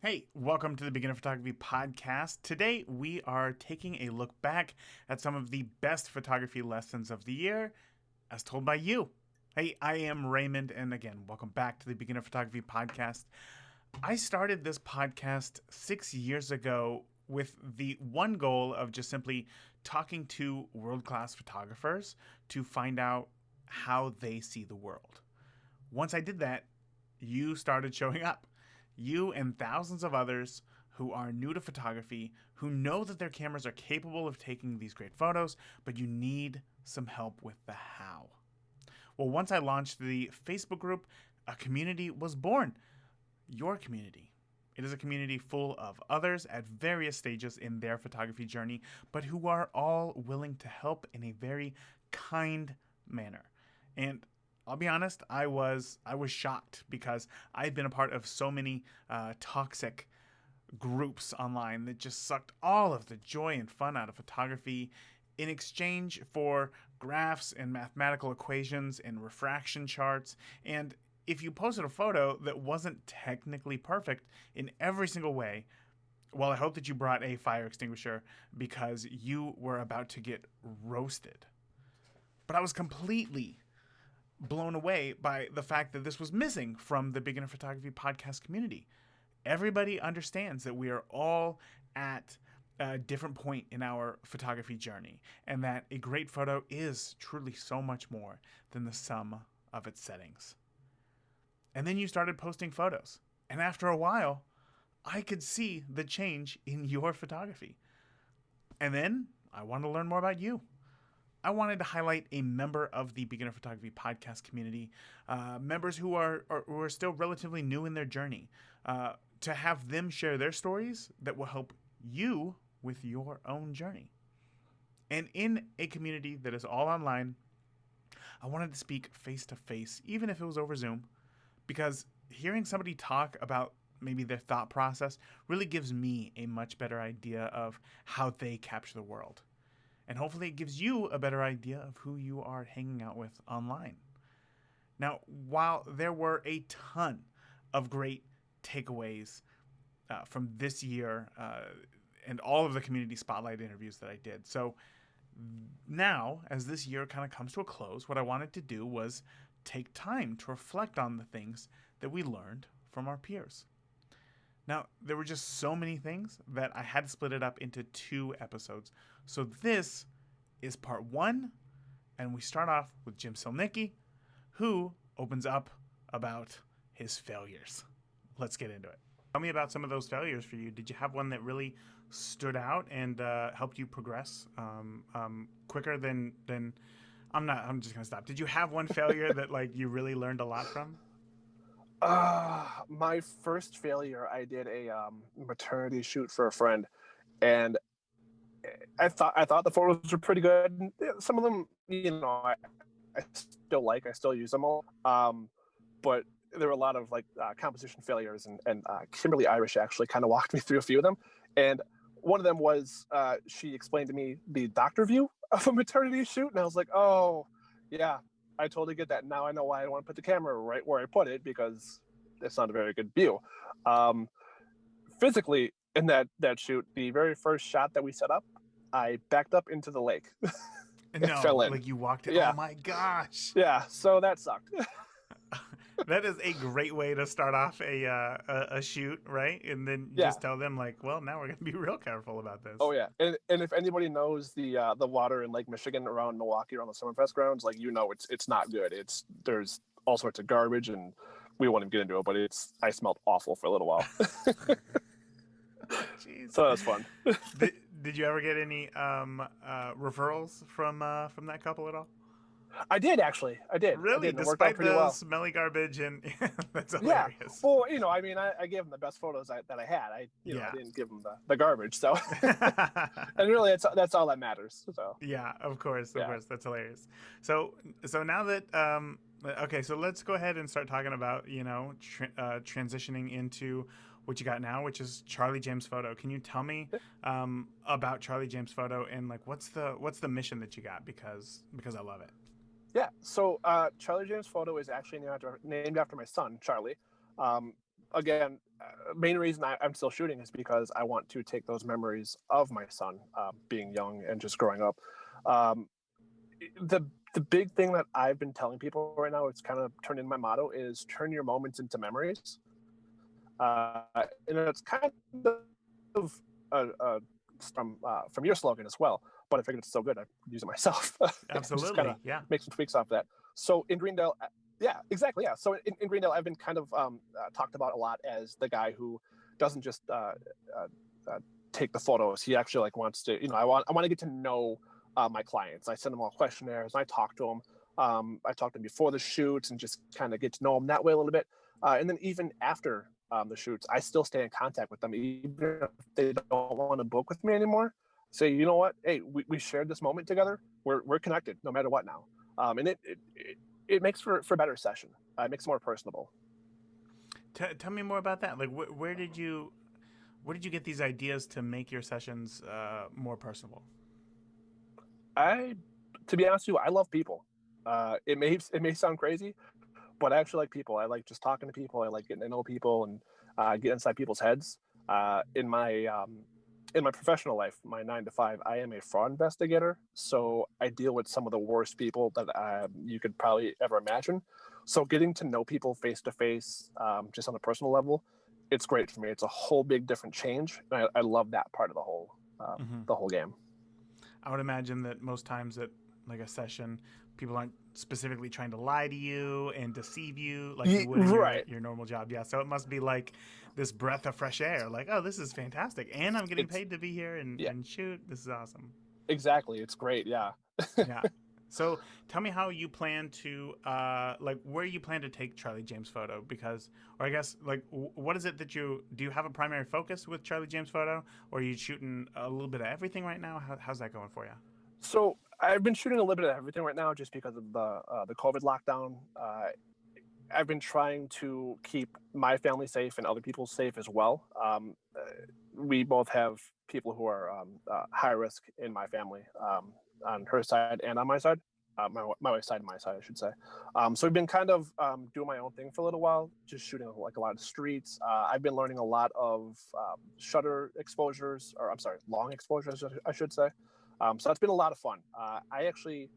Hey, welcome to the Beginner Photography Podcast. Today we are taking a look back at some of the best photography lessons of the year as told by you. Hey, I am Raymond, and again, welcome back to the Beginner Photography Podcast. I started this podcast 6 years ago with the one goal of just simply talking to world class photographers to find out how they see the world. Once I did that, you started showing up. You and thousands of others who are new to photography, who know that their cameras are capable of taking these great photos, but you need some help with the how. Well, once I launched the Facebook group, a community was born. Your community. It is a community full of others at various stages in their photography journey, but who are all willing to help in a very kind manner. And I'll be honest, I was shocked because I've been a part of so many toxic groups online that just sucked all of the joy and fun out of photography in exchange for graphs and mathematical equations and refraction charts. And if you posted a photo that wasn't technically perfect in every single way, well, I hope that you brought a fire extinguisher because you were about to get roasted. But I was completely blown away by the fact that this was missing from the Beginner Photography Podcast community. Everybody understands that we are all at a different point in our photography journey, and that a great photo is truly so much more than the sum of its settings. And then you started posting photos, and after a while, I could see the change in your photography. And then I wanted to learn more about you. I wanted to highlight a member of the Beginner Photography Podcast community, members who are still relatively new in their journey, to have them share their stories that will help you with your own journey. And in a community that is all online, I wanted to speak face to face, even if it was over Zoom, because hearing somebody talk about maybe their thought process really gives me a much better idea of how they capture the world. And hopefully it gives you a better idea of who you are hanging out with online. Now, while there were a ton of great takeaways from this year and all of the community spotlight interviews that I did, so now, as this year kind of comes to a close, what I wanted to do was take time to reflect on the things that we learned from our peers. Now, there were just so many things that I had to split it up into 2 episodes. So this is part 1, and we start off with Jim Sinicki, who opens up about his failures. Let's get into it. Tell me about some of those failures for you. Did you have one that really stood out and helped you progress quicker than I'm just gonna stop. Did you have one failure that like you really learned a lot from? My first failure, I did a maternity shoot for a friend, and I thought the photos were pretty good. Some of them, I still use them all. But there were a lot of like composition failures, and Kimberly Irish actually kind of walked me through a few of them. And one of them was she explained to me the doctor view of a maternity shoot, and I was like, oh, yeah, I totally get that. Now I know why I want to put the camera right where I put it, because it's not a very good view. Um, Physically, in that shoot, the very first shot that we set up, I backed up into the lake. It No, fell in. like you walked it. Oh Yeah, my gosh. yeah. So that sucked. That is a great way to start off a shoot, right? And then Yeah. just tell them like, well, now we're gonna be real careful about this. Oh yeah. And if anybody knows the water in Lake Michigan around Milwaukee, around the Summerfest grounds, like it's not good. There's all sorts of garbage, and we won't even get into it. But I smelled awful for a little while. Jeez. So that was fun. Did you ever get any referrals from that couple at all? I did actually. I did. Really, And it worked out despite pretty the well. smelly garbage and that's Yeah. hilarious. Well, I mean, I gave them the best photos that I had. I Yeah. didn't give them the garbage. So, and really, that's all that matters. So, Yeah, of course, yeah. that's hilarious. So now that okay, so let's go ahead and start talking about transitioning into what you got now, which is Charlie James Photo. Can you tell me about Charlie James Photo and like what's the mission that you got, because I love it. Yeah. So Charlie James Photo is actually named after my son, Charlie. again, main reason I'm still shooting is because I want to take those memories of my son being young and just growing up. Um, the the big thing that I've been telling people right now, it's kind of turned into my motto, is turn your moments into memories. And it's kind of from your slogan as well. But I figured it's so good, I use it myself. Just kind of Absolutely. Yeah. make some tweaks off that. So in Greendale, yeah, exactly, yeah. So in Greendale, I've been kind of talked about a lot as the guy who doesn't just take the photos. He actually like wants to, I want to get to know my clients. I send them all questionnaires. And I talk to them. I talk to them before the shoots and just kind of get to know them that way a little bit. And then even after the shoots, I still stay in contact with them, even if they don't want to book with me anymore. Say, you know what? Hey, we shared this moment together. We're connected no matter what now. And it makes for a better session. It makes it more personable. Tell me more about that. Like, where did you get these ideas to make your sessions more personable? To be honest with you, I love people. It may sound crazy, but I actually like people. I like just talking to people. I like getting to know people and get inside people's heads. In my professional life, my 9 to 5, I am a fraud investigator. So I deal with some of the worst people that you could probably ever imagine. So getting to know people face to face, just on a personal level, it's great for me. It's a whole big different change. And I love that part of the whole game. I would imagine that most times at like a session, people aren't specifically trying to lie to you and deceive you like you would in your normal job. Yeah. So it must be like this breath of fresh air. Like, oh, this is fantastic. And I'm getting paid to be here and shoot. This is awesome. Exactly. It's great. Yeah. Yeah. So tell me how you plan to, where you plan to take Charlie James Photo, because, or I guess, like, what is it that do you have a primary focus with Charlie James Photo, or are you shooting a little bit of everything right now? How's that going for you? So I've been shooting a little bit of everything right now just because of the COVID lockdown. I've been trying to keep my family safe and other people safe as well. We both have people who are high risk in my family, on her side and on my side, my wife's side and my side, I should say. So we've been kind of doing my own thing for a little while, just shooting like a lot of streets. I've been learning a lot of shutter exposures, or I'm sorry, long exposures, I should say. So that's been a lot of fun. I actually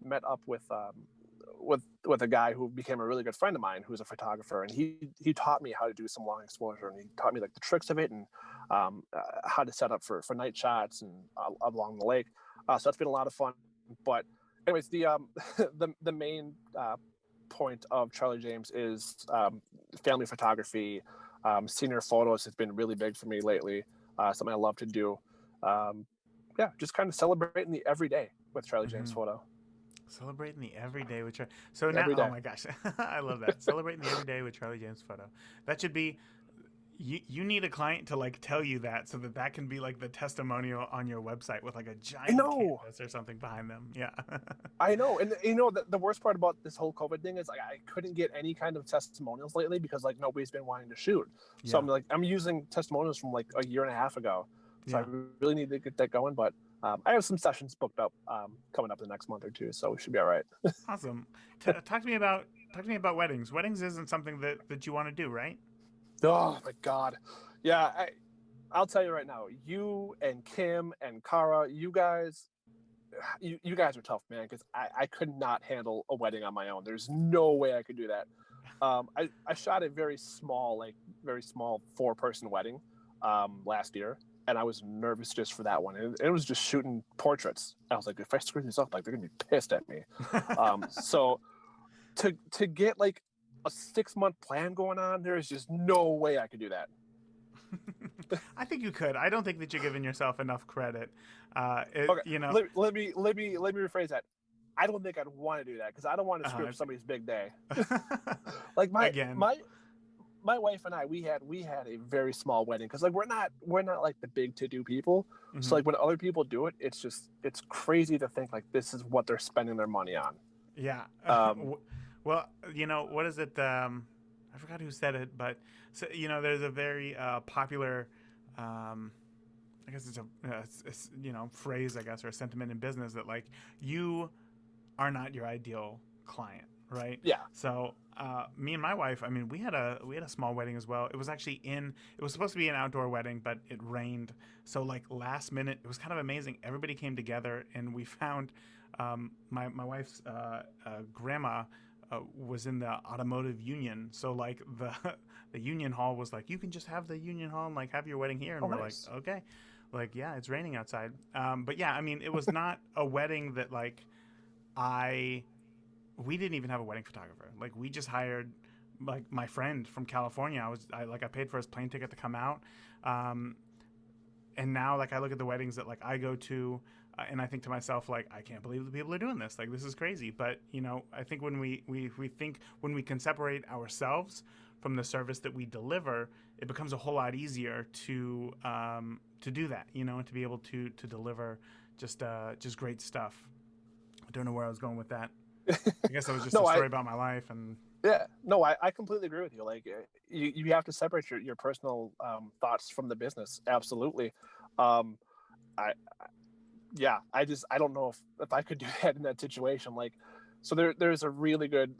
met up with a guy who became a really good friend of mine, who's a photographer, and he taught me how to do some long exposure, and he taught me like the tricks of it and how to set up for night shots and along the lake. So that's been a lot of fun. But anyways, the main point of Charlie James is family photography. Senior photos has been really big for me lately. Something I love to do. Just kind of celebrating the everyday with Charlie James Photo. Celebrating the everyday with Charlie. So now, oh my gosh, I love that. Celebrating the everyday with Charlie James Photo. That should be. You need a client to like tell you that, so that can be like the testimonial on your website with like a giant canvas or something behind them. Yeah. I know, and the worst part about this whole COVID thing is like I couldn't get any kind of testimonials lately because like nobody's been wanting to shoot. So I'm using testimonials from like a year and a half ago. So I really need to get that going, but I have some sessions booked up coming up the next month or two, so we should be all right. Awesome. Talk to me about weddings. Weddings isn't something that you want to do, right? Oh my God. Yeah. I'll tell you right now, you and Kim and Kara, you guys are tough, man. Cause I could not handle a wedding on my own. There's no way I could do that. I shot a very small 4-person wedding, last year. And I was nervous just for that one. And it was just shooting portraits. I was like, if I screw this up, like they're gonna be pissed at me. So to get like a 6-month plan going on, there is just no way I could do that. I think you could. I don't think that you're giving yourself enough credit. Okay, let me rephrase that. I don't think I'd want to do that because I don't want to screw up somebody's big day. Like my wife and I, we had a very small wedding because like we're not like the big to do people. So like when other people do it, it's crazy to think like this is what they're spending their money on. Yeah. Well, what is it? I forgot who said it, but so, there's a very popular, I guess it's a phrase, I guess, or a sentiment in business that like you are not your ideal client. right? Yeah. So me and my wife, I mean, we had a small wedding as well. It was supposed to be an outdoor wedding, but it rained. So like last minute, it was kind of amazing. Everybody came together, and we found my wife's grandma was in the automotive union. So like the the union hall was like, you can just have the union hall and like have your wedding here, and Oh, we're like, nice. okay, like yeah, it's raining outside. But yeah, I mean, it was not a wedding that like I we didn't even have a wedding photographer. Like we just hired like my friend from California. I paid for his plane ticket to come out. Um, and now like I look at the weddings that like I go to, and I think to myself like I can't believe the people are doing this. Like this is crazy. But you know, I think when we think when we can separate ourselves from the service that we deliver, it becomes a whole lot easier to do that. You know, and to be able to deliver just great stuff. I don't know where I was going with that. I guess that was just a No, story about my life, and yeah, no, I completely agree with you. Like, you have to separate your personal thoughts from the business. Absolutely. Um, I yeah, I don't know if I could do that in that situation. Like, so there's a really good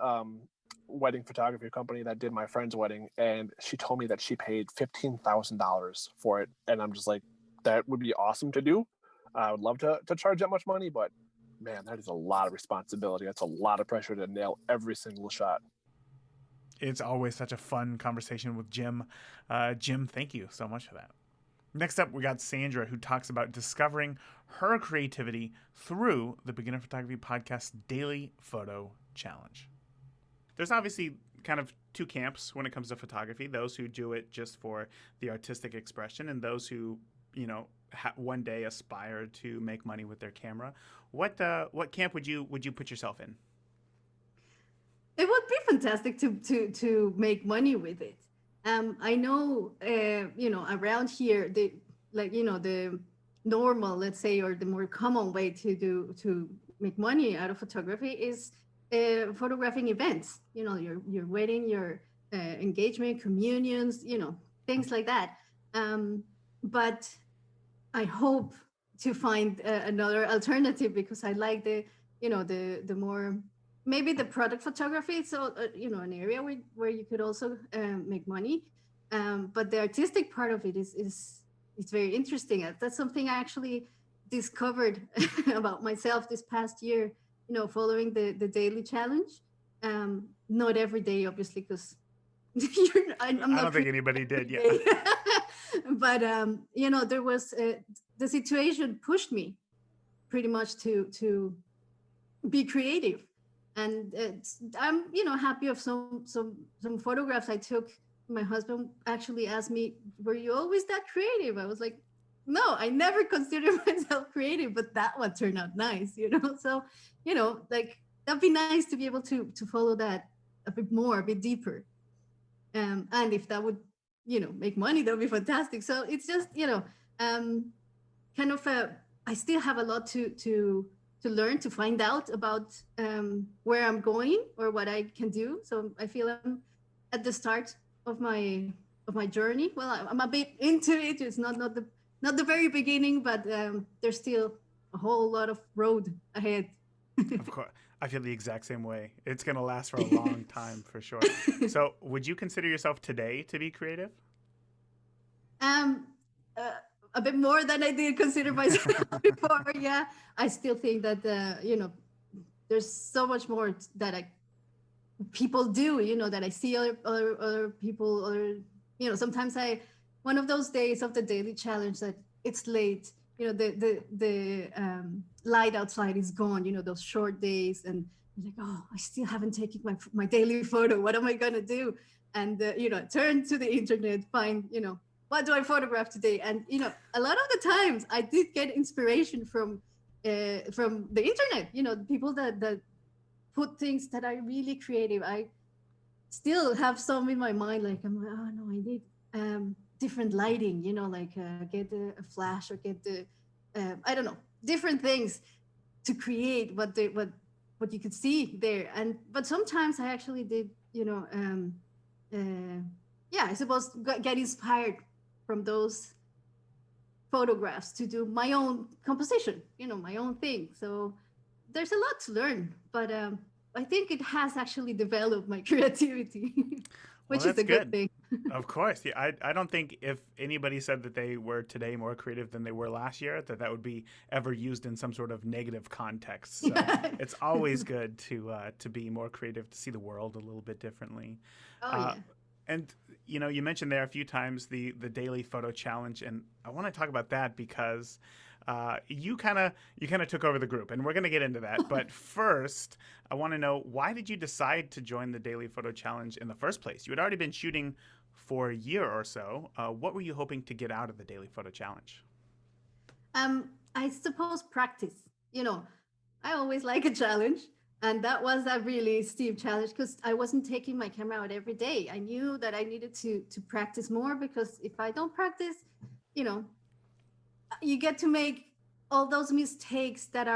wedding photography company that did my friend's wedding, and she told me that she paid $15,000 for it, and I'm just like, that would be awesome to do. I would love to charge that much money, but man, that is a lot of responsibility. That's a lot of pressure to nail every single shot. it's always such a fun conversation with Jim. Jim, thank you so much for that. Next up, we got Sandra, who talks about discovering her creativity through the Beginner Photography Podcast Daily Photo Challenge. There's obviously kind of two camps when it comes to photography: those who do it just for the artistic expression, and those who, you know, one day aspire to make money with their camera. What camp would you put yourself in? It would be fantastic to make money with it. I know, around here, the normal, let's say, or the more common way to make money out of photography is photographing events. You know, your wedding, your engagement, communions, things like that. But I hope to find another alternative, because I like the more, maybe the product photography. So an area where you could also make money. But the artistic part of it is very interesting. That's something I actually discovered about myself this past year. Following the daily challenge. Not every day, obviously, because I'm I not don't think anybody did yet. but there was the situation pushed me pretty much to be creative, and I'm happy of some photographs I took. My husband actually asked me, were you always that creative? I was like, no, I never considered myself creative, but that one turned out nice. So like, that'd be nice to be able to follow that a bit more, a bit deeper. And if that would make money, that would be fantastic. So it's just um kind of I still have a lot to learn, to find out about where I'm going or what I can do. So I feel I'm at the start of my journey. Well, I'm a bit into it. It's not the very beginning, but there's still a whole lot of road ahead. Of course. I feel the exact same way. It's going to last for a long time for sure. So, would you consider yourself today to be creative? um uh, a bit more than I did consider myself before. Yeah, I still think that there's so much more that people do, that I see other people, or sometimes one of those days of the daily challenge that it's late, the light outside is gone, those short days, and I'm like, oh, I still haven't taken my daily photo. What am I gonna do? And turn to the internet, find what do I photograph today? And a lot of the times I did get inspiration from the internet. People that put things that are really creative. I still have some in my mind, like, I'm like, oh no, I need different lighting, like get a flash, or get the I don't know, different things to create what you could see there. But sometimes I actually did I suppose get inspired from those photographs to do my own composition, my own thing. So there's a lot to learn, but I think it has actually developed my creativity, Well, which is that's a good good. thing. Of course. Yeah, I don't think if anybody said that they were today more creative than they were last year, that that would be ever used in some sort of negative context. So Yeah. it's always good to be more creative, to see the world a little bit differently. Oh Uh, yeah. and you mentioned there a few times the daily photo challenge, and I want to talk about that because you kind of took over the group, and we're going to get into that. But first, I want to know, why did you decide to join the daily photo challenge in the first place? You had already been shooting for a year or so. What were you hoping to get out of the daily photo challenge? I suppose practice. You know, I always like a challenge. And that was a really steep challenge because I wasn't taking my camera out every day. I knew that I needed to practice more, because if I don't practice, you know, you get to make all those mistakes that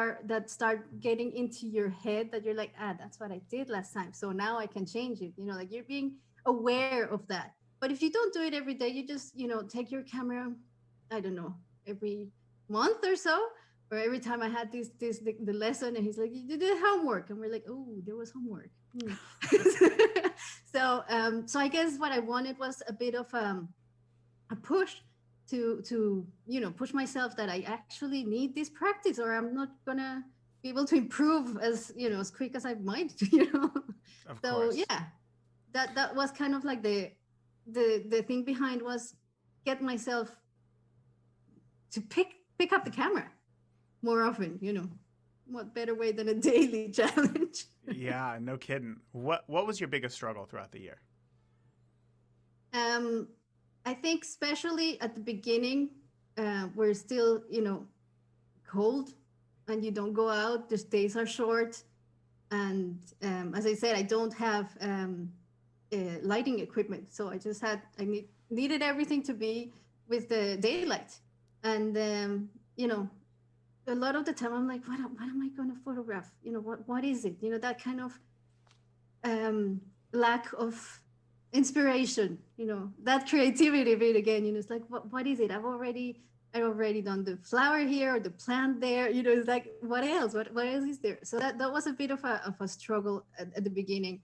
start getting into your head, that you're like, that's what I did last time, so now I can change it. Like, you're being aware of that. But if you don't do it every day, you just take your camera, I don't know, every month or so, or every time I had the lesson, and he's like, you did homework, and we're like, oh, there was homework. So I guess what I wanted was a bit of a push to push myself, that I actually need this practice, or I'm not gonna be able to improve as quick as I might. Of So course. yeah, that was kind of like the thing behind, was get myself to pick up the camera more often. What better way than a daily challenge? Yeah, no kidding. What was your biggest struggle throughout the year? um I think especially at the beginning, we're still cold, and you don't go out, the days are short, and as I said, I don't have lighting equipment, so needed everything to be with the daylight. And a lot of the time I'm like, what am I going to photograph? What is it? That kind of lack of inspiration, that creativity bit again. It's like, what is it? I've already done the flower here, or the plant there. It's like, what else? What else is there? So that was a bit of a struggle at the beginning.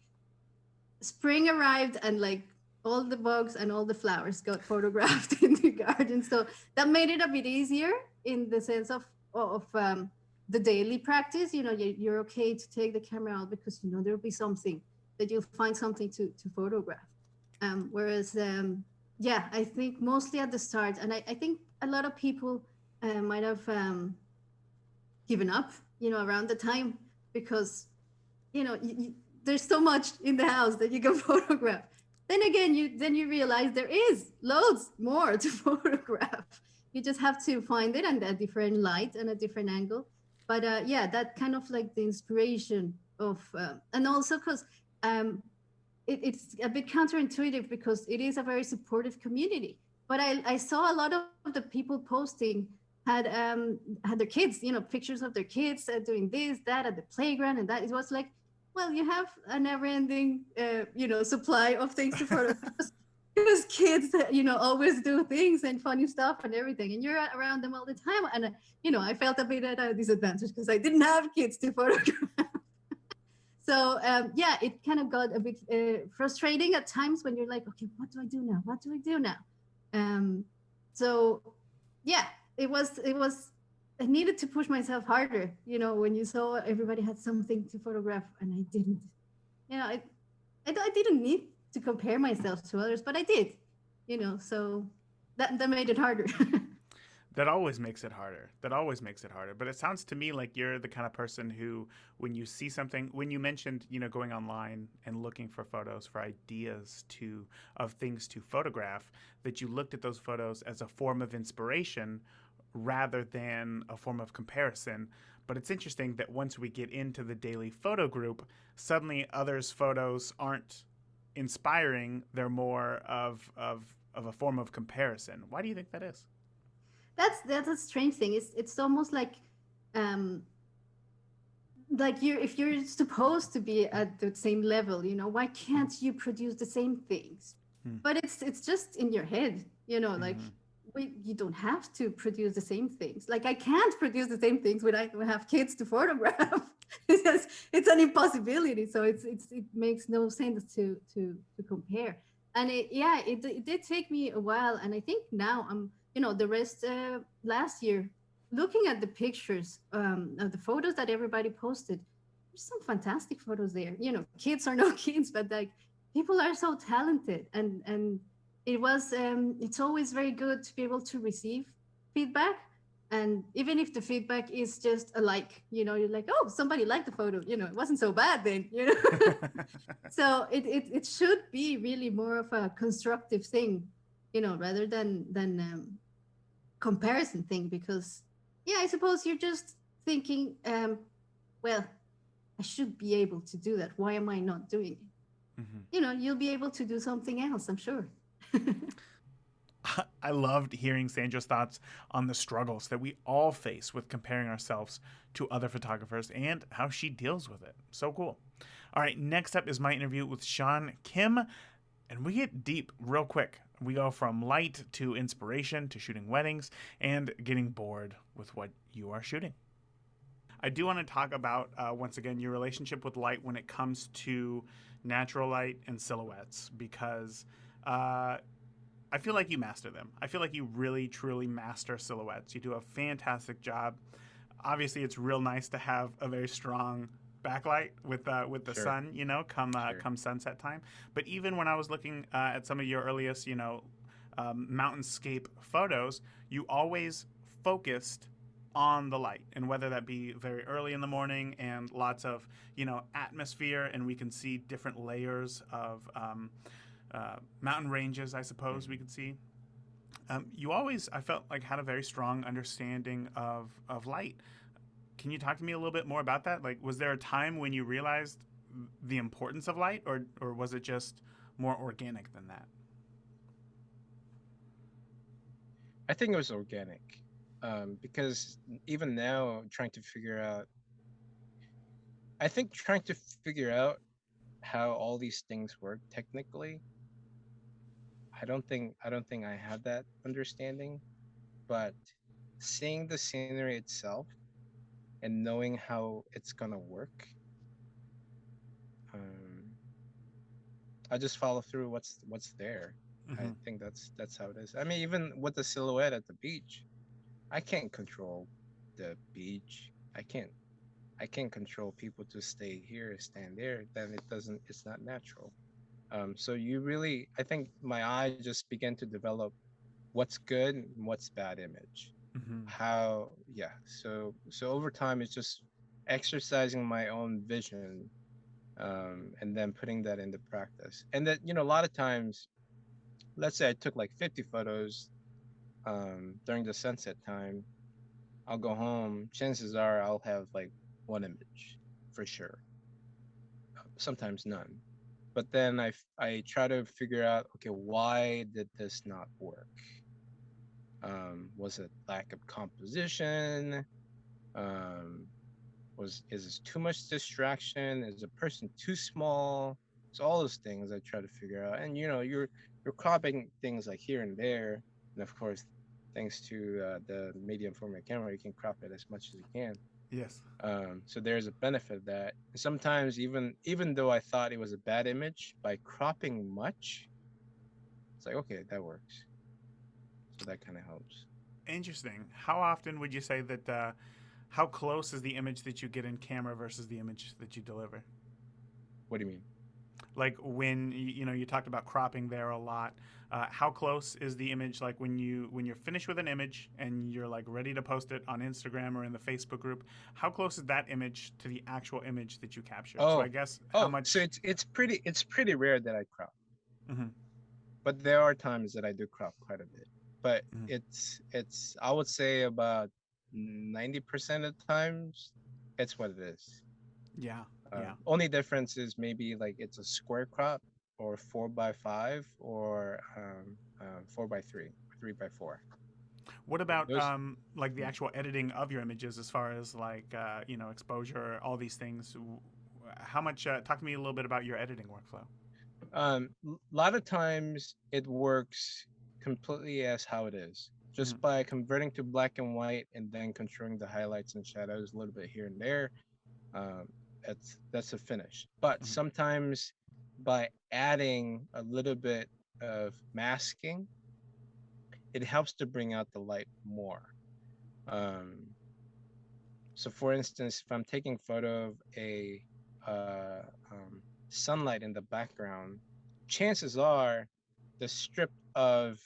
Spring arrived, and like all the bugs and all the flowers got photographed in the garden. So that made it a bit easier, in the sense of the daily practice. You're okay to take the camera out, because there'll be something that you'll find something to photograph. Whereas yeah, I think mostly at the start, and I think a lot of people might have given up around the time, because there's so much in the house that you can photograph. Then again, you realize there is loads more to photograph. You just have to find it and a different light and a different angle. But yeah, that kind of like the inspiration of, and also because it's a bit counterintuitive, because it is a very supportive community. But I saw a lot of the people posting had their kids, pictures of their kids doing this, that at the playground, and that. It was like, well, you have a never-ending, supply of things to photograph, because kids, always do things and funny stuff and everything, and you're around them all the time. And I felt a bit at a disadvantage, because I didn't have kids to photograph. So yeah, it kind of got a bit frustrating at times, when you're like, okay, what do I do now? What do I do now? So yeah, it was. I needed to push myself harder. When you saw everybody had something to photograph and I didn't. I didn't need to compare myself to others, but I did. So that made it harder. That always makes it harder. That always makes it harder. But it sounds to me like you're the kind of person who, when you see something, when you mentioned, going online and looking for photos, for ideas of things to photograph, that you looked at those photos as a form of inspiration rather than a form of comparison. But it's interesting that once we get into the daily photo group, suddenly others' photos aren't inspiring. They're more of a form of comparison. Why do you think that is? That's a strange thing. It's almost like if you're supposed to be at the same level, why can't you produce the same things? But it's just in your head, like you don't have to produce the same things. Like, I can't produce the same things when I have kids to photograph. It's an impossibility. So it makes no sense to compare. And it did take me a while. And I think now I'm, the rest last year, looking at the pictures of the photos that everybody posted, there's some fantastic photos there. Kids are no kids, but like people are so talented. And it's always very good to be able to receive feedback. And even if the feedback is just a like, you're like, oh, somebody liked the photo, it wasn't so bad then. So it should be really more of a constructive thing, rather than comparison thing. Because I suppose you're just thinking, well, I should be able to do that. Why am I not doing it? You'll be able to do something else, I'm sure. I loved hearing Sandra's thoughts on the struggles that we all face with comparing ourselves to other photographers and how she deals with it. So cool. All right, next up is my interview with Sean Kim, and we get deep real quick. We go from light to inspiration to shooting weddings and getting bored with what you are shooting. I do want to talk about, once again, your relationship with light when it comes to natural light and silhouettes, because I feel like you master them. I feel like you really, truly master silhouettes. You do a fantastic job. Obviously, it's real nice to have a very strong backlight with the Sure. sun, Sure. come sunset time. But even when I was looking at some of your earliest, mountainscape photos, you always focused on the light, and whether that be very early in the morning and lots of atmosphere, and we can see different layers of mountain ranges, I suppose we could see. You always, I felt like, had a very strong understanding of light. Can you talk to me a little bit more about that? Like, was there a time when you realized the importance of light, or was it just more organic than that? I think it was organic, because even now, trying to figure out how all these things work technically. I don't think I have that understanding, but seeing the scenery itself and knowing how it's gonna work, um, I just follow through what's there. I think that's how it is. I mean, even with the silhouette at the beach, I can't control the beach. I can't control people to stay here, stand there. Then it's not natural. So I think my eye just began to develop what's good and what's bad image. Mm-hmm. So over time, it's just exercising my own vision, and then putting that into practice. And that, a lot of times, let's say I took like 50 photos during the sunset time. I'll go home. Chances are I'll have like one image for sure. Sometimes none. But then I try to figure out, okay, why did this not work? Was it lack of composition? Um, is this too much distraction? Is the person too small? It's all those things I try to figure out. And you're cropping things like here and there, and of course, thanks to the medium format camera, you can crop it as much as you can. Yes. So there's a benefit of that. Sometimes even though I thought it was a bad image, by cropping much, it's like, okay, that works. So that kind of helps. Interesting. How often would you say that? How close is the image that you get in camera versus the image that you deliver? What do you mean? Like when you talked about cropping there a lot. How close is the image, like when you're finished with an image and you're like ready to post it on Instagram or in the Facebook group? How close is that image to the actual image that you captured? So I guess how much? So it's pretty rare that I crop, Mm-hmm. but there are times that I do crop quite a bit. But Mm-hmm. it's I would say about 90% of the times it's what it is. Yeah. Yeah. Only difference is maybe like it's a square crop or 4x5 or 4x3, 3x4. What about Those like the actual editing of your images, as far as like exposure, all these things? How much? Talk to me a little bit about your editing workflow. a lot of times it works completely as how it is, just by converting to black and white and then controlling the highlights and shadows a little bit here and there. Um, that's a finish. But Mhm. sometimes by adding a little bit of masking, it helps to bring out the light more. Um, so, for instance, if I'm taking photo of a uh, sunlight in the background, chances are the strip of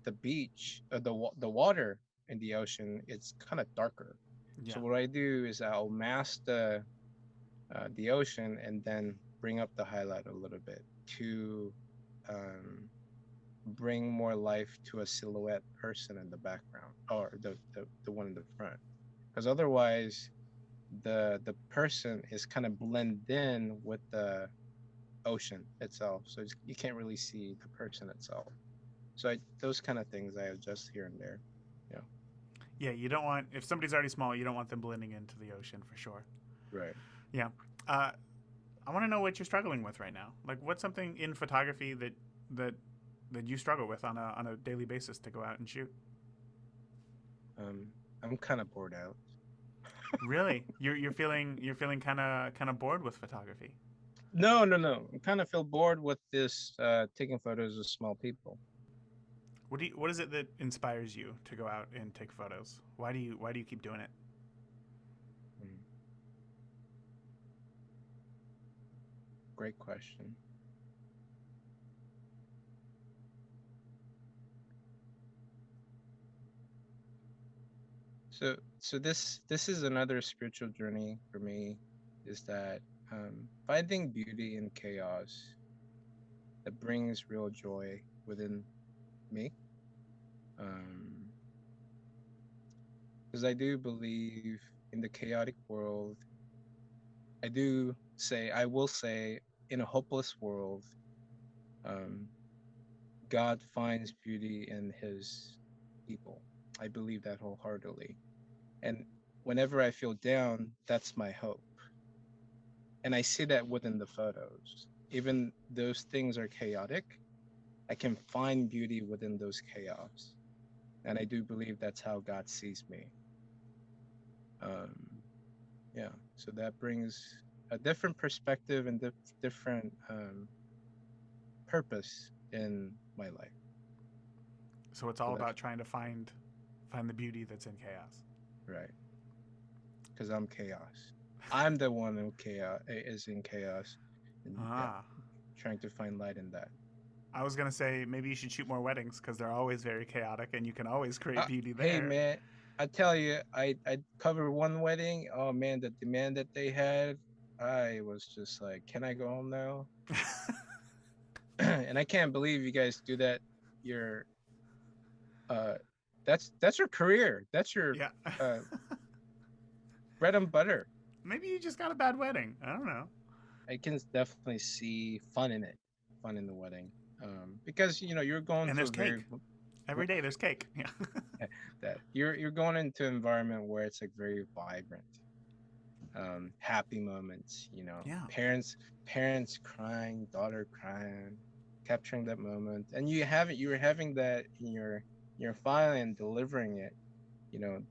the beach, the water in the ocean, it's kind of darker. So Yeah. what I do is I'll mask the ocean and then bring up the highlight a little bit to um, bring more life to a silhouette person in the background or the one in the front. Because otherwise, the person is kind of blend in with the ocean itself, so you can't really see the person itself. So those kind of things I adjust here and there. Yeah, Yeah, you don't want, if somebody's already small, you don't want them blending into the ocean for sure. right. Yeah. Uh, I want to know what you're struggling with right now. Like, what's something in photography that that you struggle with on a daily basis to go out and shoot? Um, I'm kind of bored out. Really, you're feeling kind of bored with photography. No, no, no. I kind of feel bored with this taking photos of small people. What is it that inspires you to go out and take photos? Why do you keep doing it? Mm, great question. So this is another spiritual journey for me. Is that finding beauty in chaos that brings real joy within me. Um, because I do believe in the chaotic world. I will say, in a hopeless world, um, God finds beauty in His people. I believe that wholeheartedly. And whenever I feel down, that's my hope. And I see that within the photos. Even those things are chaotic, I can find beauty within those chaos. And I do believe that's how God sees me. Um, yeah. So that brings a different perspective and different purpose in my life. So it's So all that's about trying to find the beauty that's in chaos. right. Because I'm chaos. I'm the one who chaos is in chaos, and yeah, Ah, trying to find light in that. I was gonna say maybe you should shoot more weddings because they're always very chaotic and you can always create beauty Hey there. man, I tell you, I covered one wedding. Oh man, the demand that they had, I was just like, can I go home now? And I can't believe you guys do that. Your uh, that's your career. That's your Yeah. uh bread and butter. Maybe you just got a bad wedding. I don't know. I can definitely see fun in it, fun in the wedding. Because you're going And to there's a very cake. Every day there's cake. Yeah. that you're going into an environment where it's like very vibrant, happy moments. Yeah. Parents crying, daughter crying, capturing that moment, and you were having that in your file and delivering it.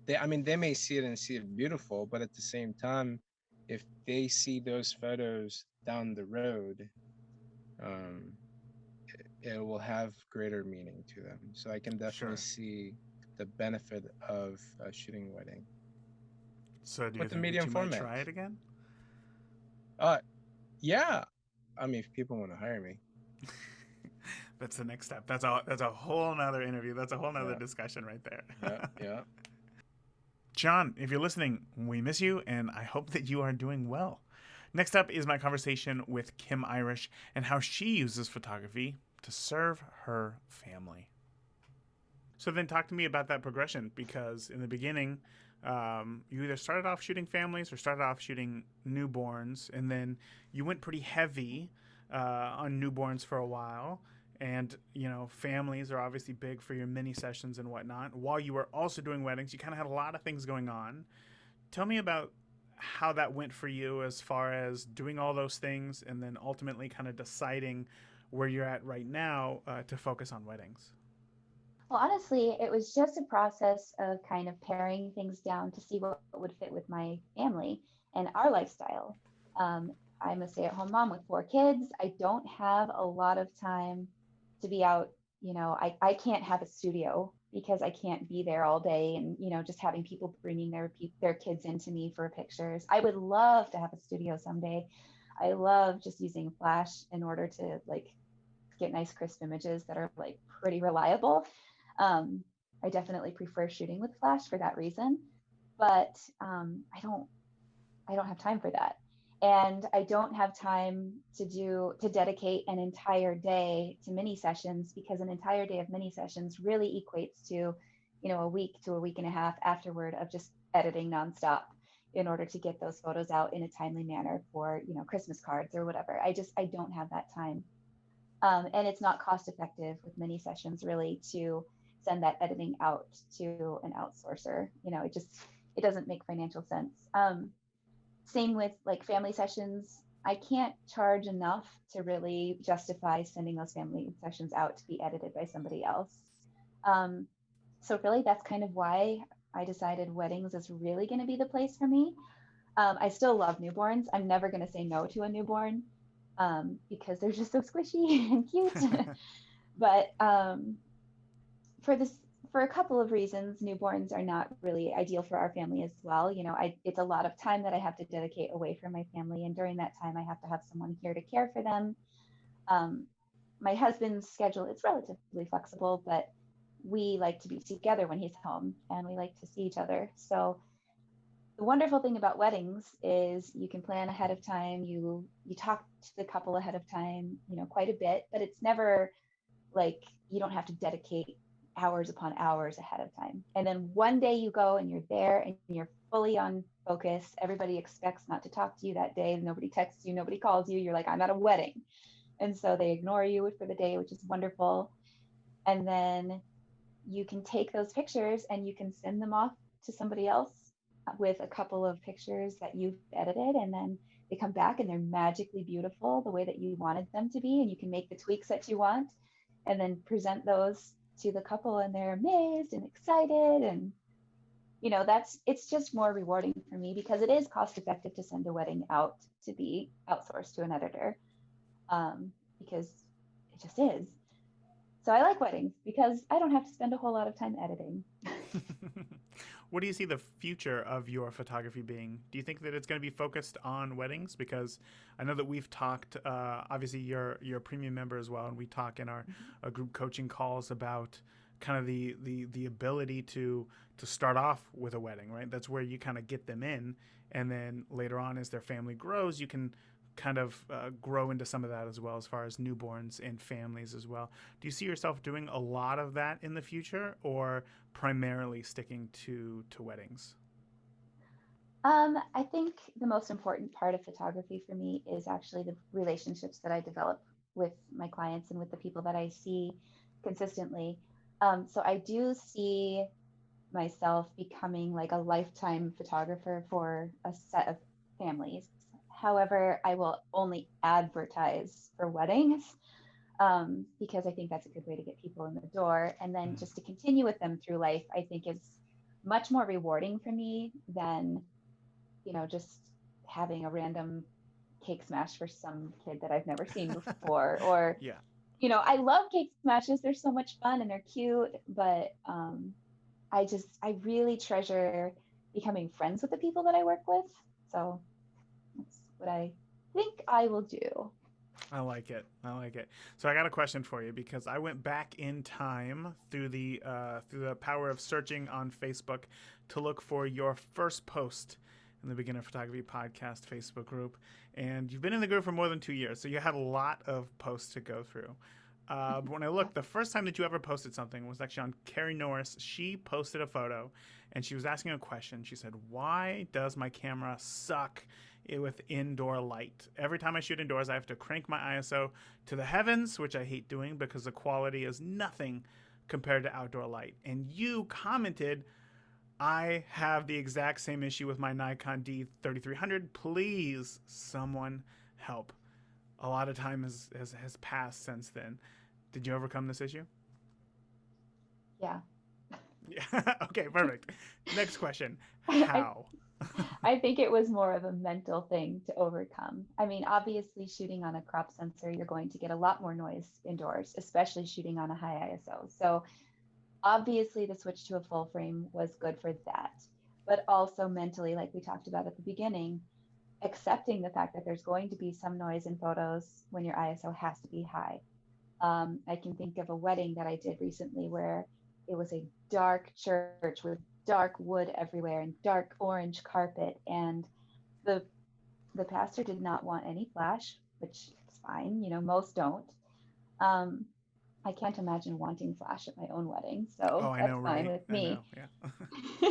They may see it and see it beautiful, but at the same time, if they see those photos down the road, um, it will have greater meaning to them. So I can definitely Sure. see the benefit of shooting a wedding So do you with the think that medium you might format. try it again? Uh, yeah. I mean, if people want to hire me, That's the next step. That's a whole nother interview. That's a whole nother yeah, discussion right yeah, there. yeah. John, if you're listening, we miss you and I hope that you are doing well. Next up is my conversation with Kim Irish and how she uses photography to serve her family. So then talk to me about that progression because in the beginning, you either started off shooting families or started off shooting newborns, and then you went pretty heavy on newborns for a while. And families are obviously big for your mini sessions and whatnot. While you were also doing weddings, you kind of had a lot of things going on. Tell me about how that went for you as far as doing all those things and then ultimately kind of deciding where you're at right now to focus on weddings. Well, honestly, it was just a process of kind of paring things down to see what would fit with my family. and our lifestyle. I'm a stay-at-home mom with 4 kids. I don't have a lot of time to be out. I can't have a studio because I can't be there all day and, just having people bringing their kids into me for pictures. I would love to have a studio someday. I love just using Flash in order to get nice crisp images that are pretty reliable. I definitely prefer shooting with Flash for that reason, but I don't have time for that. And I don't have time to dedicate an entire day to mini sessions, because an entire day of mini sessions really equates to, a week to a week and a half afterward of just editing nonstop in order to get those photos out in a timely manner for, Christmas cards or whatever. I don't have that time. And it's not cost effective with mini sessions really to send that editing out to an outsourcer. It doesn't make financial sense. Same with family sessions. I can't charge enough to really justify sending those family sessions out to be edited by somebody else. So really that's kind of why I decided weddings is really going to be the place for me. I still love newborns. I'm never going to say no to a newborn because they're just so squishy and cute. But for a couple of reasons, newborns are not really ideal for our family as well. It's a lot of time that I have to dedicate away from my family. And during that time, I have to have someone here to care for them. My husband's schedule is relatively flexible, but we like to be together when he's home and we like to see each other. So the wonderful thing about weddings is you can plan ahead of time. You talk to the couple ahead of time, quite a bit, but it's never you don't have to dedicate hours upon hours ahead of time. And then one day you go and you're there and you're fully on focus. Everybody expects not to talk to you that day. Nobody texts you, nobody calls you. You're like, I'm at a wedding. And so they ignore you for the day, which is wonderful. And then you can take those pictures and you can send them off to somebody else with a couple of pictures that you've edited. And then they come back and they're magically beautiful the way that you wanted them to be. And you can make the tweaks that you want and then present those to the couple and they're amazed and excited. And it's just more rewarding for me because it is cost effective to send a wedding out to be outsourced to an editor, because it just is. So I like weddings because I don't have to spend a whole lot of time editing. What do you see the future of your photography being? Do you think that it's going to be focused on weddings? Because I know that we've talked, obviously you're a premium member as well, and we talk in our group coaching calls about kind of the ability to start off with a wedding, right? That's where you kind of get them in, and then later on as their family grows, you can kind of grow into some of that as well, as far as newborns and families as well. Do you see yourself doing a lot of that in the future, or primarily sticking to weddings? I think the most important part of photography for me is actually the relationships that I develop with my clients and with the people that I see consistently. So I do see myself becoming a lifetime photographer for a set of families. However, I will only advertise for weddings because I think that's a good way to get people in the door. And then just to continue with them through life, I think is much more rewarding for me than, just having a random cake smash for some kid that I've never seen before. Or, yeah. I love cake smashes. They're so much fun and they're cute, but I really treasure becoming friends with the people that I work with. So that's what I think I will do. I like it. So I got a question for you, because I went back in time through the power of searching on Facebook to look for your first post in the Beginner Photography Podcast Facebook group. And you've been in the group for more than 2 years, so you had a lot of posts to go through. But when I looked, the first time that you ever posted something was actually on Carrie Norris. She posted a photo, and she was asking a question. She said, "Why does my camera suck with indoor light? Every time I shoot indoors, I have to crank my ISO to the heavens," which I hate doing because the quality is nothing compared to outdoor light. And you commented, "I have the exact same issue with my Nikon D3300. Please, someone help." A lot of time has passed since then. Did you overcome this issue? Yeah. Yeah. Okay, perfect. Next question. How? I think it was more of a mental thing to overcome. I mean, obviously, shooting on a crop sensor, you're going to get a lot more noise indoors, especially shooting on a high ISO. So, obviously, the switch to a full frame was good for that. But also mentally, like we talked about at the beginning, accepting the fact that there's going to be some noise in photos when your ISO has to be high. I can think of a wedding that I did recently where it was a dark church with dark wood everywhere and dark orange carpet, and the the pastor did not want any flash, which is fine. You know, most don't. Um, I can't imagine wanting flash at my own wedding, Oh, so I know, that's fine right? with I know. me. Yeah.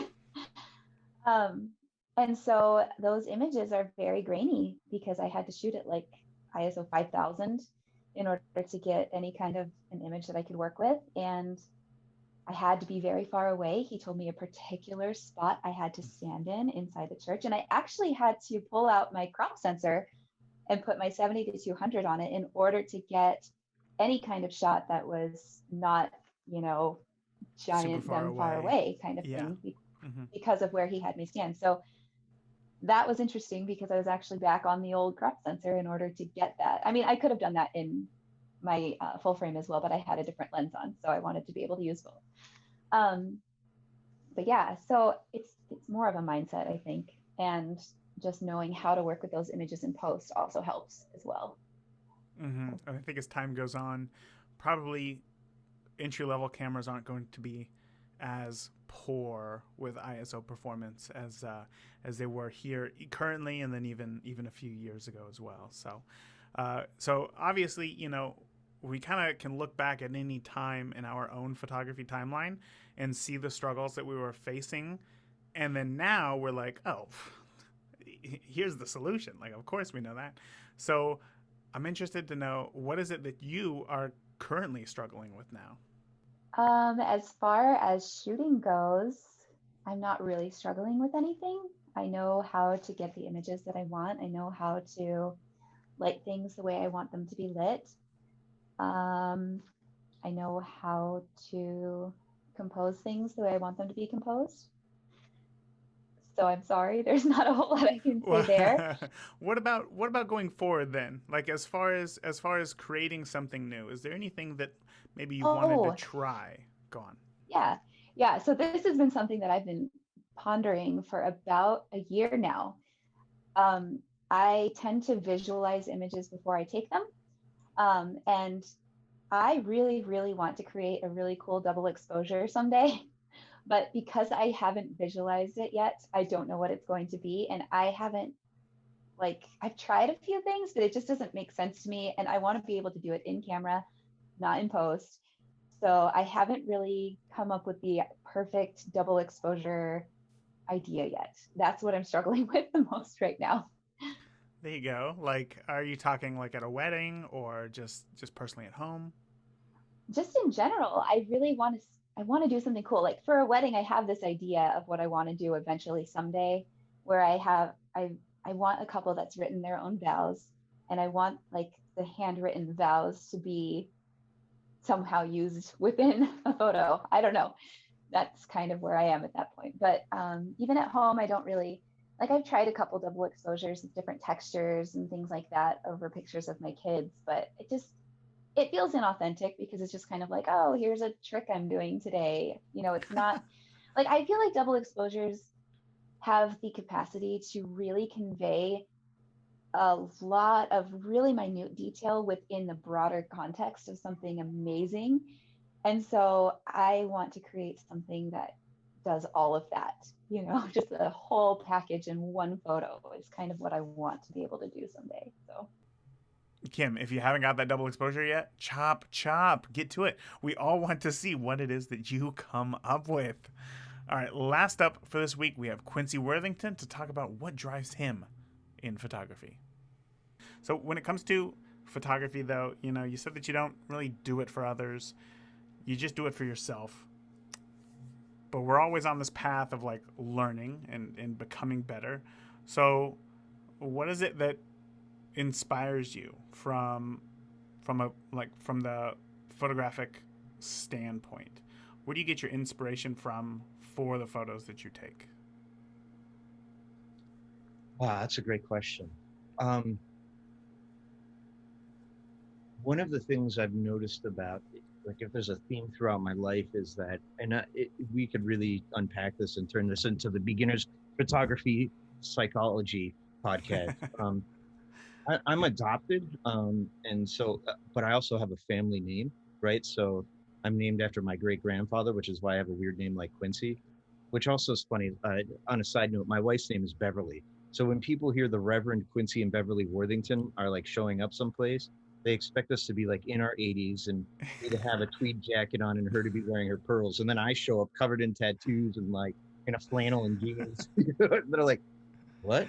um, and so those images are very grainy because I had to shoot it like ISO 5000 in order to get any kind of an image that I could work with. And I had to be very far away. He told me a particular spot I had to stand in inside the church. And I actually had to pull out my crop sensor and put my 70 to 200 on it in order to get any kind of shot that was not, you know, Super giant far them far away. away kind of Yeah. thing Hmm. because of where he had me stand. So that was interesting because I was actually back on the old crop sensor in order to get that. I mean, I could have done that in my full frame as well, but I had a different lens on, so I wanted to be able to use both. Um, but yeah, so it's more of a mindset, I think, and just knowing how to work with those images in post also helps as well. And I think as time goes on, probably entry level cameras aren't going to be as poor with ISO performance as they were here currently, and then even a few years ago as well. So obviously, you know, we kind of can look back at any time in our own photography timeline and see the struggles that we were facing, and then now we're like, oh, here's the solution. Like, of course we know that. So I'm interested to know, what is it that you are currently struggling with now? As far as shooting goes, I'm not really struggling with anything. I know how to get the images that I want. I know how to light things the way I want them to be lit. Um, I know how to compose things the way I want them to be composed. So I'm sorry, there's not a whole lot I can say there. What about going forward then? Like, as far as creating something new, is there anything that maybe you've wanted to Oh, try? Go on. yeah. Yeah. So this has been something that I've been pondering for about a year now. Um, I tend to visualize images before I take them. And I really, really want to create a really cool double exposure someday. But because I haven't visualized it yet, I don't know what it's going to be. And I haven't, like, I've tried a few things, but it just doesn't make sense to me. And I want to be able to do it in camera, not in post. So I haven't really come up with the perfect double exposure idea yet. That's what I'm struggling with the most right now. There you go. Like, are you talking like at a wedding or just personally at home? Just in general, I want to do something cool. Like for a wedding, I have this idea of what I want to do eventually someday where I want a couple that's written their own vows, and I want like the handwritten vows to be somehow used within a photo. I don't know. That's kind of where I am at that point. But even at home, I don't really like. I've tried a couple double exposures with different textures and things like that over pictures of my kids, but it feels inauthentic because it's just kind of like, oh, here's a trick I'm doing today. You know, it's not like I feel like double exposures have the capacity to really convey a lot of really minute detail within the broader context of something amazing. And so I want to create something that does all of that, you know, just a whole package in one photo is kind of what I want to be able to do someday. So, Kim, if you haven't got that double exposure yet, chop, chop, get to it. We all want to see what it is that you come up with. All right, last up for this week, we have Quincy Worthington to talk about what drives him in photography. So, when it comes to photography, though, you know, you said that you don't really do it for others, you just do it for yourself. But we're always on this path of like learning and becoming better. So, what is it that inspires you from the photographic standpoint? Where do you get your inspiration from for the photos that you take? Wow, that's a great question. Um, One of the things I've noticed about, like, if there's a theme throughout my life is that, and we could really unpack this and turn this into the beginner's photography psychology podcast. I'm adopted, and so, but I also have a family name, right? So I'm named after my great grandfather, which is why I have a weird name like Quincy, which also is funny. On a side note, my wife's name is Beverly. So when people hear the Reverend Quincy and Beverly Worthington are like showing up someplace, they expect us to be like in our 80s and me to have a tweed jacket on and her to be wearing her pearls. And then I show up covered in tattoos and like in a flannel and jeans. They're like, what?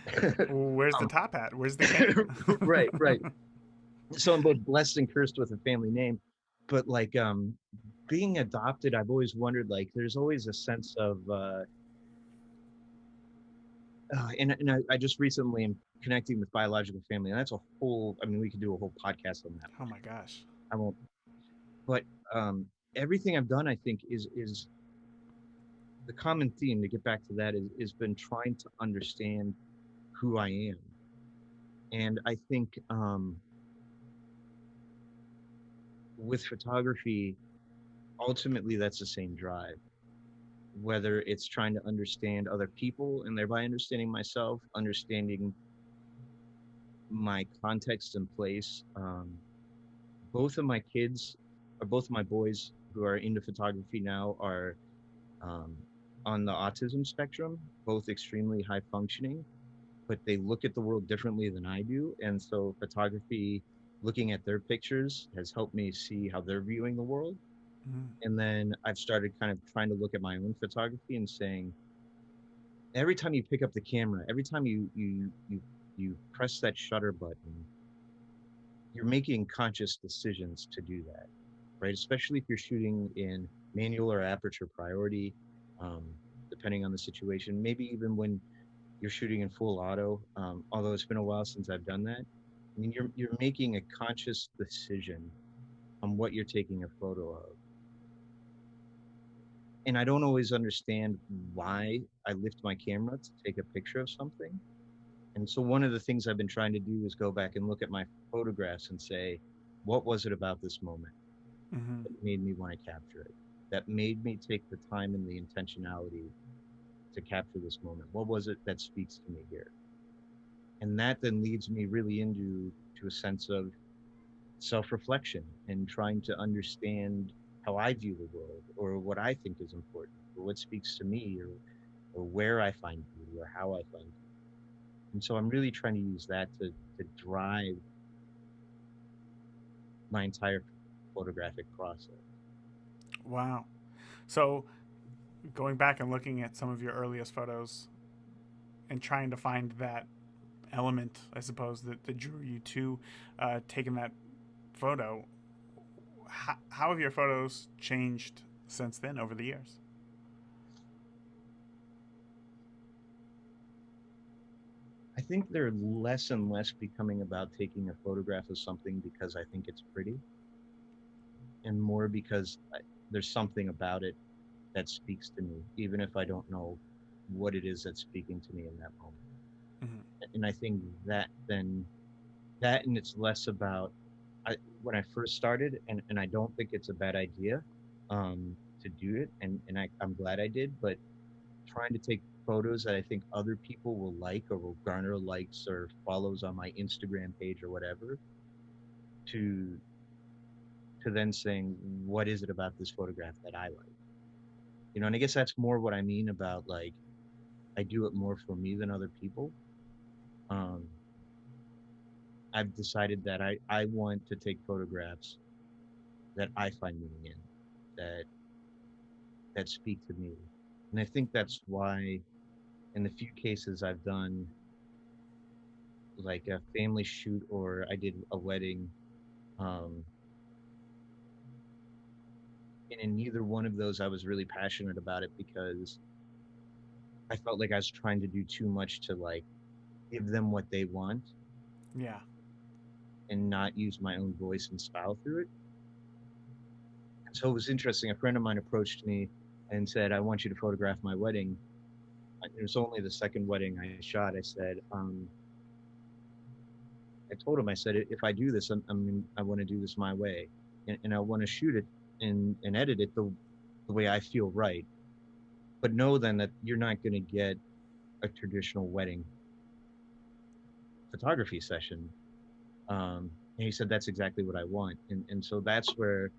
Where's the top hat? Where's the cane? Right, right. So I'm both blessed and cursed with a family name, but like being adopted, I've always wondered, like, there's always a sense of I just recently am connecting with biological family, and that's a whole, I mean, we could do a whole podcast on that. Oh my gosh. I won't, but everything I've done, I think, is the common theme, to get back to that, is been trying to understand who I am. And I think with photography, ultimately that's the same drive, whether it's trying to understand other people and thereby understanding myself, understanding my context and place. Both of my kids, or both of my boys who are into photography now, are um, on the autism spectrum, both extremely high functioning, but they look at the world differently than I do. And so photography, looking at their pictures, has helped me see how they're viewing the world. Mm. And then I've started kind of trying to look at my own photography and saying, every time you pick up the camera, every time you press that shutter button, you're making conscious decisions to do that, right? Especially if you're shooting in manual or aperture priority, um, depending on the situation. Maybe even when you're shooting in full auto, although it's been a while since I've done that. I mean, you're making a conscious decision on what you're taking a photo of. And I don't always understand why I lift my camera to take a picture of something. And so one of the things I've been trying to do is go back and look at my photographs and say, what was it about this moment Mm-hmm. that made me want to capture it? That made me take the time and the intentionality to capture this moment? What was it that speaks to me here? And that then leads me really into a sense of self-reflection and trying to understand how I view the world, or what I think is important, or what speaks to me, or where I find beauty, or how I find beauty. And so I'm really trying to use that to drive my entire photographic process. Wow. So going back and looking at some of your earliest photos and trying to find that element, I suppose, that drew you to taking that photo, how have your photos changed since then over the years? I think they're less and less becoming about taking a photograph of something because I think it's pretty, and more because there's something about it that speaks to me, even if I don't know what it is that's speaking to me in that moment. Mm-hmm. And I think that then, that, and it's less about, when I first started, and I don't think it's a bad idea to do it, and I'm glad I did, but trying to take photos that I think other people will like, or will garner likes or follows on my Instagram page or whatever, to then saying, what is it about this photograph that I like? You know, and I guess that's more what I mean about, like, I do it more for me than other people. Um, I've decided that I want to take photographs that I find meaning in, that speak to me. And I think that's why in the few cases I've done, like a family shoot, or I did a wedding, um, and in neither one of those I was really passionate about it, because I felt like I was trying to do too much to, like, give them what they want Yeah. and not use my own voice and style through it. And so it was interesting. A friend of mine approached me and said, I want you to photograph my wedding. it was only the second wedding I shot. I said, I told him, I said, if I do this, I want to do this my way, and I want to shoot it and edit it the way I feel right. But know then that you're not going to get a traditional wedding photography session. And he said, that's exactly what I want. And so that's where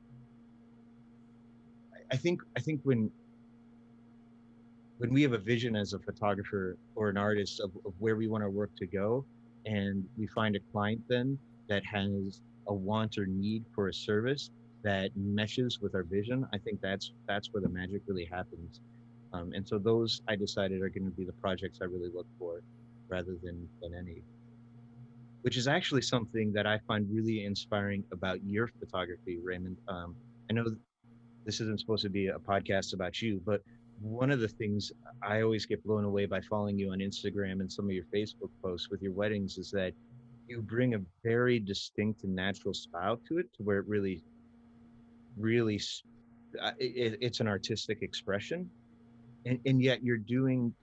I think when we have a vision as a photographer or an artist of where we want our work to go, and we find a client then that has a want or need for a service that meshes with our vision, I think that's where the magic really happens. And so those, I decided, are going to be the projects I really look for rather than any. Which is actually something that I find really inspiring about your photography, Raymond. I know this isn't supposed to be a podcast about you, but one of the things I always get blown away by following you on Instagram and some of your Facebook posts with your weddings is that you bring a very distinct and natural style to it, to where it really, it's an artistic expression. And yet you're doing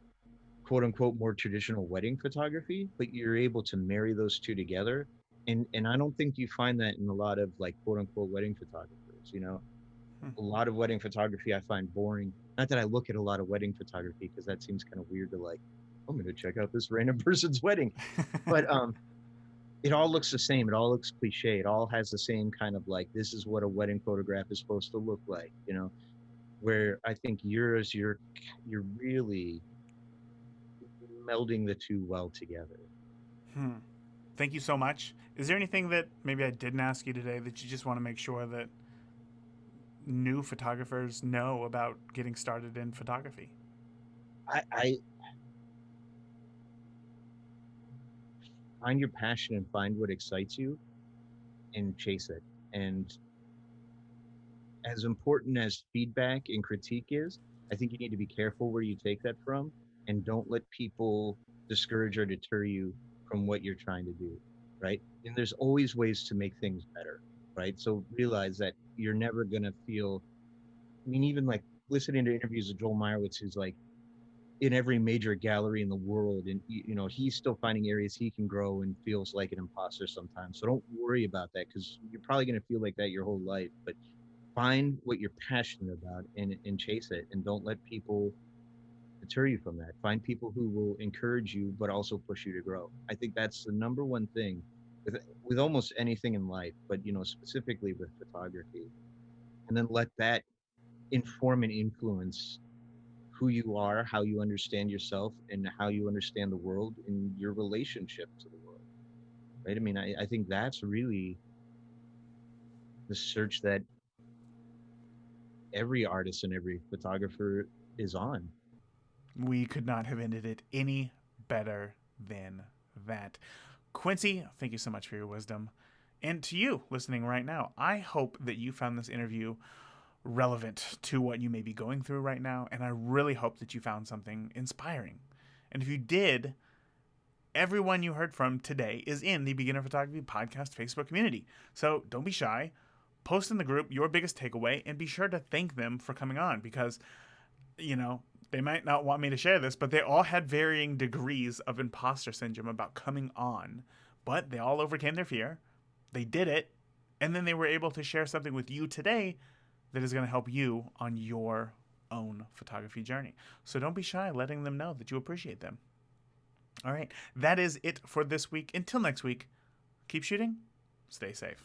quote unquote more traditional wedding photography, but you're able to marry those two together. And I don't think you find that in a lot of like quote unquote wedding photographers, you know. A lot of wedding photography I find boring. Not that I look at a lot of wedding photography, because that seems kind of weird to like, I'm going to check out this random person's wedding. But it all looks the same. It all looks cliche. It all has the same kind of like, this is what a wedding photograph is supposed to look like, you know. Where I think you're really melding the two well together. Thank you so much. Is there anything that maybe I didn't ask you today that you just want to make sure that new photographers know about getting started in photography? I find your passion and find what excites you and chase it. And as important as feedback and critique is, I think you need to be careful where you take that from, and don't let people discourage or deter you from what you're trying to do, right? And there's always ways to make things better, right? So realize that you're never going to feel, I mean, even like listening to interviews of Joel Meyerowitz, who's like in every major gallery in the world, and you know, he's still finding areas he can grow and feels like an imposter sometimes. So don't worry about that, because you're probably going to feel like that your whole life. But find what you're passionate about and chase it, and don't let people deter you from that. Find people who will encourage you but also push you to grow. I think that's the number one thing with almost anything in life, but you know, specifically with photography. And then let that inform and influence who you are, how you understand yourself, and how you understand the world and your relationship to the world, right? I mean, I think that's really the search that every artist and every photographer is on. We could not have ended it any better than that. Quincy, thank you so much for your wisdom. And to you listening right now, I hope that you found this interview relevant to what you may be going through right now. And I really hope that you found something inspiring. And if you did, everyone you heard from today is in the Beginner Photography Podcast Facebook community. So don't be shy. Post in the group your biggest takeaway, and be sure to thank them for coming on, because, you know, they might not want me to share this, but they all had varying degrees of imposter syndrome about coming on, but they all overcame their fear. They did it, and then they were able to share something with you today that is going to help you on your own photography journey. So don't be shy letting them know that you appreciate them. All right, that is it for this week. Until next week, keep shooting, stay safe.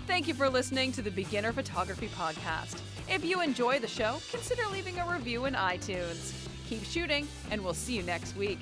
Thank you for listening to the Beginner Photography Podcast. If you enjoy the show, consider leaving a review in iTunes. Keep shooting, and we'll see you next week.